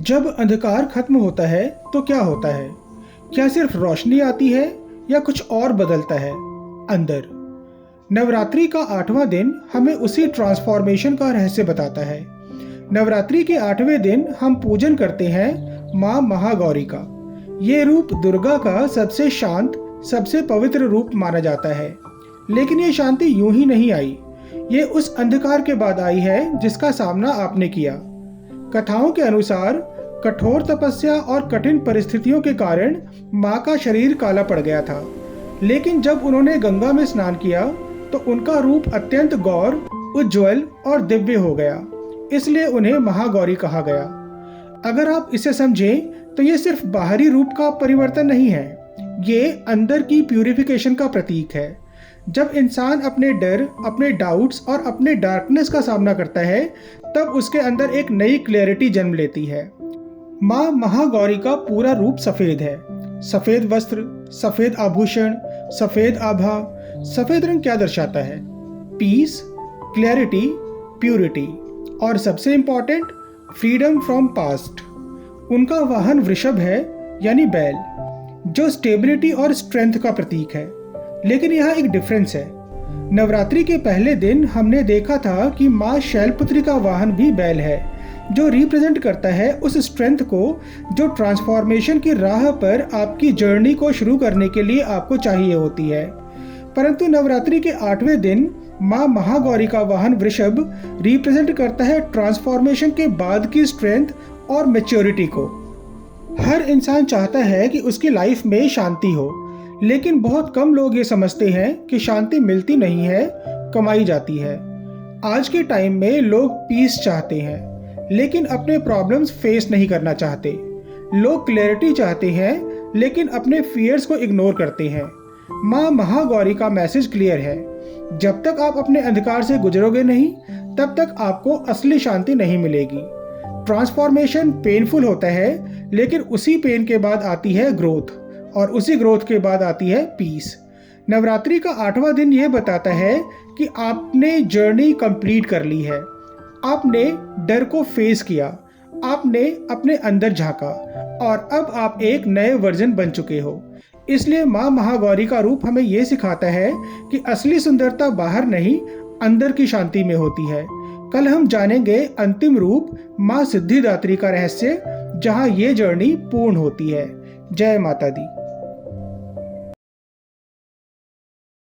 जब अंधकार खत्म होता है तो क्या होता है? क्या सिर्फ रोशनी आती है या कुछ और बदलता है अंदर? नवरात्रि का 8वां दिन हमें उसी ट्रांसफॉर्मेशन का रहस्य बताता है। नवरात्रि के 8वें दिन हम पूजन करते हैं माँ महागौरी का। ये रूप दुर्गा का सबसे शांत, सबसे पवित्र रूप माना जाता है। लेकिन ये शांति यूं ही नहीं आई। ये उस अंधकार के बाद आई है जिसका सामना आपने किया। कथाओं के अनुसार कठोर तपस्या और कठिन परिस्थितियों के कारण माँ का शरीर काला पड़ गया था। लेकिन जब उन्होंने गंगा में स्नान किया तो उनका रूप अत्यंत गौर, उज्ज्वल और दिव्य हो गया। इसलिए उन्हें महागौरी कहा गया। अगर आप इसे समझें तो ये सिर्फ बाहरी रूप का परिवर्तन नहीं है, ये अंदर की प्यूरिफिकेशन का प्रतीक है। जब इंसान अपने डर, अपने डाउट्स और अपने डार्कनेस का सामना करता है तब उसके अंदर एक नई क्लैरिटी जन्म लेती है। माँ महागौरी का पूरा रूप सफ़ेद है। सफ़ेद वस्त्र, सफ़ेद आभूषण, सफ़ेद आभा। सफ़ेद रंग क्या दर्शाता है? पीस, क्लैरिटी, प्यूरिटी और सबसे इम्पॉर्टेंट, फ्रीडम फ्रॉम पास्ट। उनका वाहन वृषभ है, यानी बैल, जो स्टेबिलिटी और स्ट्रेंथ का प्रतीक है। लेकिन यहाँ एक डिफरेंस है। नवरात्रि के पहले दिन हमने देखा था कि माँ शैलपुत्री का वाहन भी बैल है, जो रिप्रेजेंट करता है उस स्ट्रेंथ को जो ट्रांसफॉर्मेशन की राह पर आपकी जर्नी को शुरू करने के लिए आपको चाहिए होती है। परंतु नवरात्रि के 8वें दिन माँ महागौरी का वाहन वृषभ रिप्रेजेंट करता है ट्रांसफॉर्मेशन के बाद की स्ट्रेंथ और मैच्योरिटी को। हर इंसान चाहता है कि उसकी लाइफ में शांति हो, लेकिन बहुत कम लोग ये समझते हैं कि शांति मिलती नहीं है, कमाई जाती है। आज के टाइम में लोग पीस चाहते हैं, लेकिन अपने प्रॉब्लम्स फेस नहीं करना चाहते। लोग क्लैरिटी चाहते हैं, लेकिन अपने फियर्स को इग्नोर करते हैं। माँ महागौरी का मैसेज क्लियर है। जब तक आप अपने अंधकार से गुजरोगे नहीं, तब तक आपको असली शांति नहीं मिलेगी। ट्रांसफॉर्मेशन पेनफुल होता है, लेकिन उसी पेन के बाद आती है ग्रोथ, और उसी ग्रोथ के बाद आती है पीस। नवरात्रि का 8वां दिन ये बताता है कि आपने जर्नी कंप्लीट कर ली है। आपने डर को फेस किया, आपने अपने अंदर झांका, और अब आप एक नए वर्जन बन चुके हो। इसलिए माँ महागौरी का रूप हमें ये सिखाता है कि असली सुंदरता बाहर नहीं, अंदर की शांति में होती है। कल हम जानेंगे अंतिम रूप माँ सिद्धिदात्री का रहस्य, जहाँ ये जर्नी पूर्ण होती है। जय माता दी।